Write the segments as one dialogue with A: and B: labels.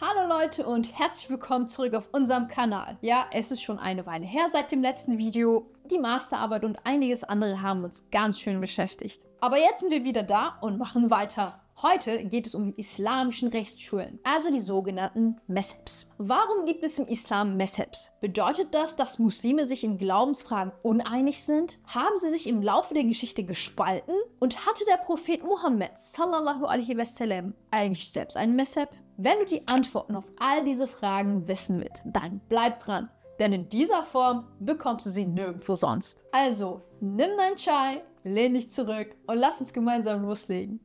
A: Hallo Leute und herzlich willkommen zurück auf unserem Kanal. Ja, es ist schon eine Weile her seit dem letzten Video. Die Masterarbeit und einiges andere haben uns ganz schön beschäftigt. Aber jetzt sind wir wieder da und machen weiter. Heute geht es um die islamischen Rechtsschulen, also die sogenannten Mezhebs. Warum gibt es im Islam Mezhebs? Bedeutet das, dass Muslime sich in Glaubensfragen uneinig sind? Haben sie sich im Laufe der Geschichte gespalten? Und hatte der Prophet Muhammad sallallahu alaihi wasallam eigentlich selbst einen Mezheb? Wenn du die Antworten auf all diese Fragen wissen willst, dann bleib dran, denn in dieser Form bekommst du sie nirgendwo sonst. Also, nimm deinen Chai, lehn dich zurück und lass uns gemeinsam loslegen.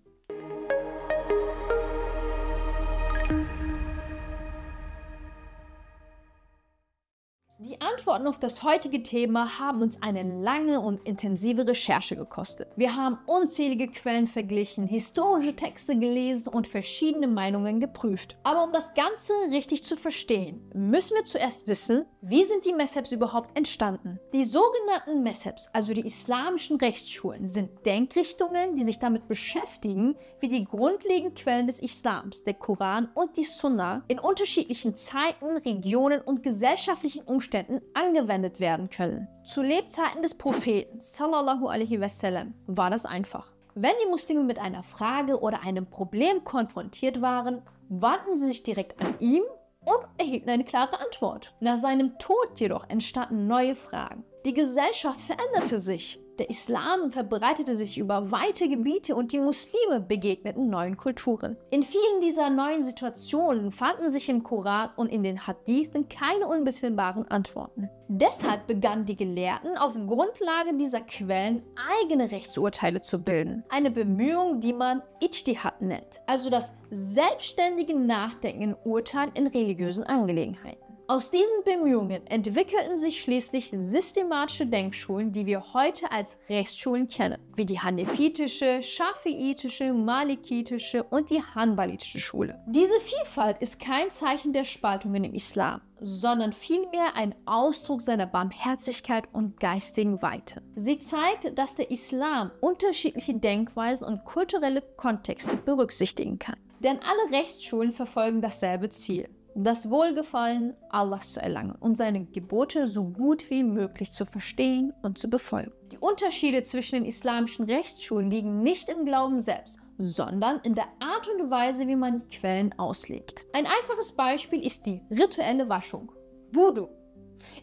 A: Die Antworten auf das heutige Thema haben uns eine lange und intensive Recherche gekostet. Wir haben unzählige Quellen verglichen, historische Texte gelesen und verschiedene Meinungen geprüft. Aber um das Ganze richtig zu verstehen, müssen wir zuerst wissen, wie sind die Mezhebs überhaupt entstanden? Die sogenannten Mezhebs, also die islamischen Rechtsschulen, sind Denkrichtungen, die sich damit beschäftigen, wie die grundlegenden Quellen des Islams, der Koran und die Sunna, in unterschiedlichen Zeiten, Regionen und gesellschaftlichen Umständen angewendet werden können. Zu Lebzeiten des Propheten sallallahu alaihi wasallam war das einfach. Wenn die Muslime mit einer Frage oder einem Problem konfrontiert waren, wandten sie sich direkt an ihn und erhielten eine klare Antwort. Nach seinem Tod jedoch entstanden neue Fragen. Die Gesellschaft veränderte sich. Der Islam verbreitete sich über weite Gebiete und die Muslime begegneten neuen Kulturen. In vielen dieser neuen Situationen fanden sich im Koran und in den Hadithen keine unmittelbaren Antworten. Deshalb begannen die Gelehrten auf Grundlage dieser Quellen eigene Rechtsurteile zu bilden. Eine Bemühung, die man Ijtihad nennt, also das selbstständige Nachdenken und Urteilen in religiösen Angelegenheiten. Aus diesen Bemühungen entwickelten sich schließlich systematische Denkschulen, die wir heute als Rechtsschulen kennen, wie die hanefitische, schafiitische, malikitische und die hanbalitische Schule. Diese Vielfalt ist kein Zeichen der Spaltungen im Islam, sondern vielmehr ein Ausdruck seiner Barmherzigkeit und geistigen Weite. Sie zeigt, dass der Islam unterschiedliche Denkweisen und kulturelle Kontexte berücksichtigen kann. Denn alle Rechtsschulen verfolgen dasselbe Ziel: das Wohlgefallen Allahs zu erlangen und seine Gebote so gut wie möglich zu verstehen und zu befolgen. Die Unterschiede zwischen den islamischen Rechtsschulen liegen nicht im Glauben selbst, sondern in der Art und Weise, wie man die Quellen auslegt. Ein einfaches Beispiel ist die rituelle Waschung, Wudu.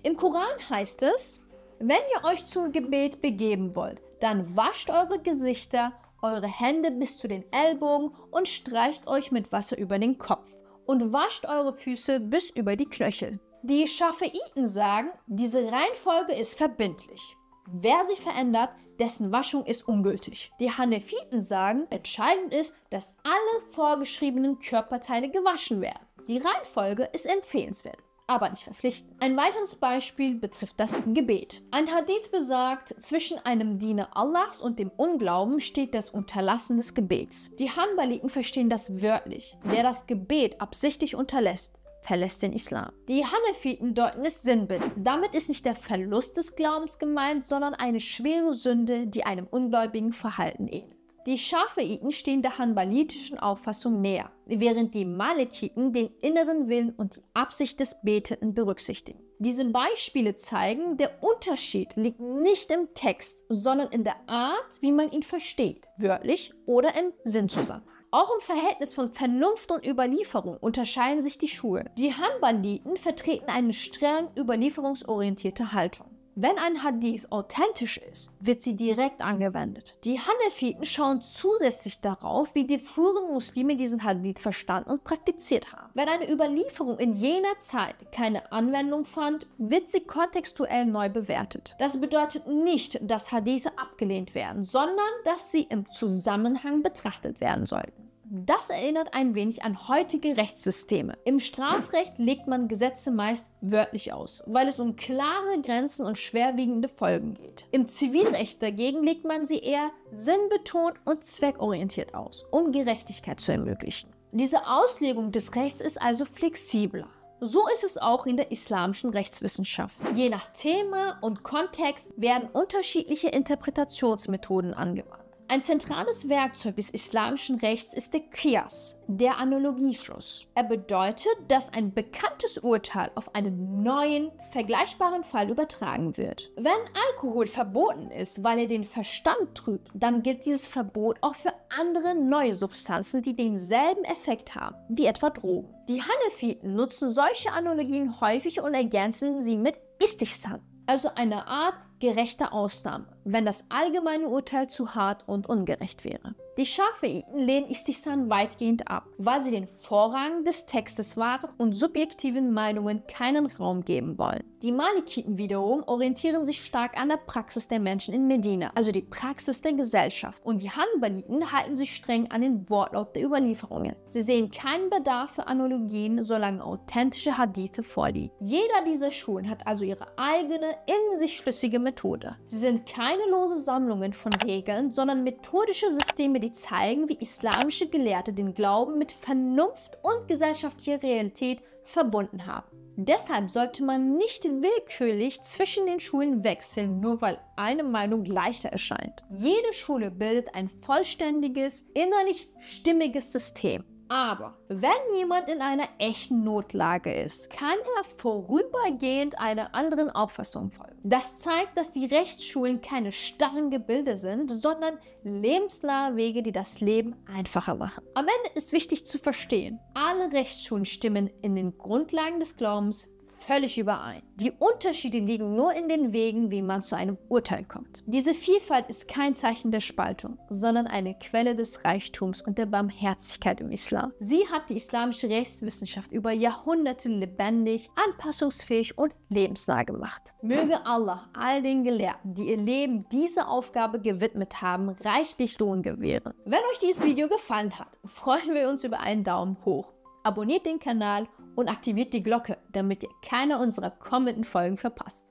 A: Im Koran heißt es: Wenn ihr euch zum Gebet begeben wollt, dann wascht eure Gesichter, eure Hände bis zu den Ellbogen und streicht euch mit Wasser über den Kopf und wascht eure Füße bis über die Knöchel. Die Schafiiten sagen, diese Reihenfolge ist verbindlich. Wer sie verändert, dessen Waschung ist ungültig. Die Hanefiten sagen, entscheidend ist, dass alle vorgeschriebenen Körperteile gewaschen werden. Die Reihenfolge ist empfehlenswert, aber nicht verpflichtend. Ein weiteres Beispiel betrifft das Gebet. Ein Hadith besagt, zwischen einem Diener Allahs und dem Unglauben steht das Unterlassen des Gebets. Die Hanbaliten verstehen das wörtlich. Wer das Gebet absichtlich unterlässt, verlässt den Islam. Die Hanefiten deuten es sinnbildlich. Damit ist nicht der Verlust des Glaubens gemeint, sondern eine schwere Sünde, die einem ungläubigen Verhalten ähnelt. Die Schafiiten stehen der hanbalitischen Auffassung näher, während die Malikiten den inneren Willen und die Absicht des Betenden berücksichtigen. Diese Beispiele zeigen, der Unterschied liegt nicht im Text, sondern in der Art, wie man ihn versteht, wörtlich oder im Sinnzusammenhang. Auch im Verhältnis von Vernunft und Überlieferung unterscheiden sich die Schulen. Die Hanbaliten vertreten eine streng überlieferungsorientierte Haltung. Wenn ein Hadith authentisch ist, wird sie direkt angewendet. Die Hanefiten schauen zusätzlich darauf, wie die früheren Muslime diesen Hadith verstanden und praktiziert haben. Wenn eine Überlieferung in jener Zeit keine Anwendung fand, wird sie kontextuell neu bewertet. Das bedeutet nicht, dass Hadithe abgelehnt werden, sondern dass sie im Zusammenhang betrachtet werden sollten. Das erinnert ein wenig an heutige Rechtssysteme. Im Strafrecht legt man Gesetze meist wörtlich aus, weil es um klare Grenzen und schwerwiegende Folgen geht. Im Zivilrecht dagegen legt man sie eher sinnbetont und zweckorientiert aus, um Gerechtigkeit zu ermöglichen. Diese Auslegung des Rechts ist also flexibler. So ist es auch in der islamischen Rechtswissenschaft. Je nach Thema und Kontext werden unterschiedliche Interpretationsmethoden angewandt. Ein zentrales Werkzeug des islamischen Rechts ist der Qiyas, der Analogieschluss. Er bedeutet, dass ein bekanntes Urteil auf einen neuen, vergleichbaren Fall übertragen wird. Wenn Alkohol verboten ist, weil er den Verstand trübt, dann gilt dieses Verbot auch für andere neue Substanzen, die denselben Effekt haben, wie etwa Drogen. Die Hanefiten nutzen solche Analogien häufig und ergänzen sie mit Istihsan, also eine Art gerechter Ausnahme, wenn das allgemeine Urteil zu hart und ungerecht wäre. Die Schafiiten lehnen Istihsan weitgehend ab, weil sie den Vorrang des Textes wahren und subjektiven Meinungen keinen Raum geben wollen. Die Malikiten wiederum orientieren sich stark an der Praxis der Menschen in Medina, also die Praxis der Gesellschaft, und die Hanbaliten halten sich streng an den Wortlaut der Überlieferungen. Sie sehen keinen Bedarf für Analogien, solange authentische Hadithe vorliegen. Jeder dieser Schulen hat also ihre eigene, in sich schlüssige Methode. Sie sind keine lose Sammlungen von Regeln, sondern methodische Systeme, die zeigen, wie islamische Gelehrte den Glauben mit Vernunft und gesellschaftlicher Realität verbunden haben. Deshalb sollte man nicht willkürlich zwischen den Schulen wechseln, nur weil eine Meinung leichter erscheint. Jede Schule bildet ein vollständiges, innerlich stimmiges System. Aber wenn jemand in einer echten Notlage ist, kann er vorübergehend einer anderen Auffassung folgen. Das zeigt, dass die Rechtsschulen keine starren Gebilde sind, sondern lebensnahe Wege, die das Leben einfacher machen. Am Ende ist wichtig zu verstehen, alle Rechtsschulen stimmen in den Grundlagen des Glaubens völlig überein. Die Unterschiede liegen nur in den Wegen, wie man zu einem Urteil kommt. Diese Vielfalt ist kein Zeichen der Spaltung, sondern eine Quelle des Reichtums und der Barmherzigkeit im Islam. Sie hat die islamische Rechtswissenschaft über Jahrhunderte lebendig, anpassungsfähig und lebensnah gemacht. Möge Allah all den Gelehrten, die ihr Leben dieser Aufgabe gewidmet haben, reichlich Lohn gewähren. Wenn euch dieses Video gefallen hat, freuen wir uns über einen Daumen hoch. Abonniert den Kanal und aktiviert die Glocke, damit ihr keine unserer kommenden Folgen verpasst.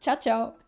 A: Ciao, ciao!